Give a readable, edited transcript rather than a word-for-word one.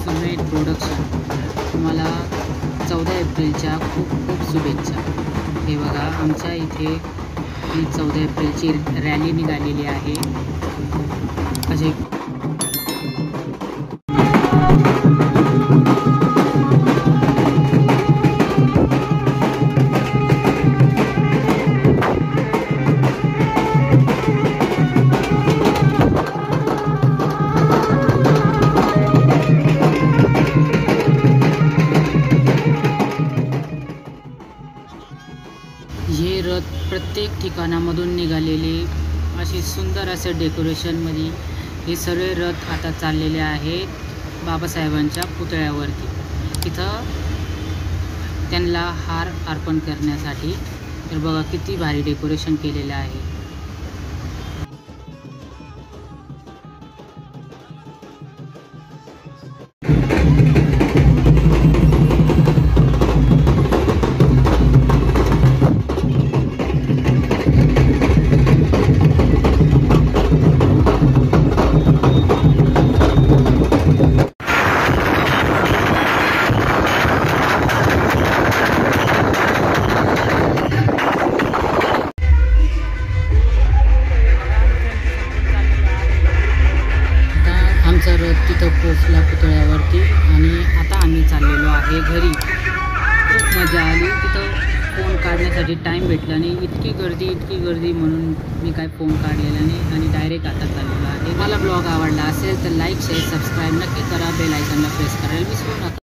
Sumedh production तुम्हाला 14 एप्रिलच्या खूप खूप शुभेच्छा। हे बघा आमच्या इथे ही 14 एप्रिलची रॅली निघालेली आहे। असे हे रथ प्रत्येक ठिकाणामधून निघालेले असे सुंदर असे डेकोरेशनमध्ये हे सगळे रथ आता चाललेले आहेत बाबासाहेबांच्या पुतळ्यावरती, तिथं त्यांना हार अर्पण करण्यासाठी। तर बघा किती भारी डेकोरेशन केलेलं आहे। आमचा रथ तिथं पोचला पुतळ्यावरती आणि आता आम्ही चाललेलो आहे घरी। खूप मजा आली, तिथं फोन काढण्यासाठी टाईम भेटला नाही, इतकी गर्दी म्हणून मी काय फोन काढलेला नाही आणि डायरेक्ट आता चाललेलो आहे। मला ब्लॉग आवडला असेल तर लाईक शेअर सबस्क्राईब नक्की करा, बेल आयकॉनला प्रेस करायला विसरू नका।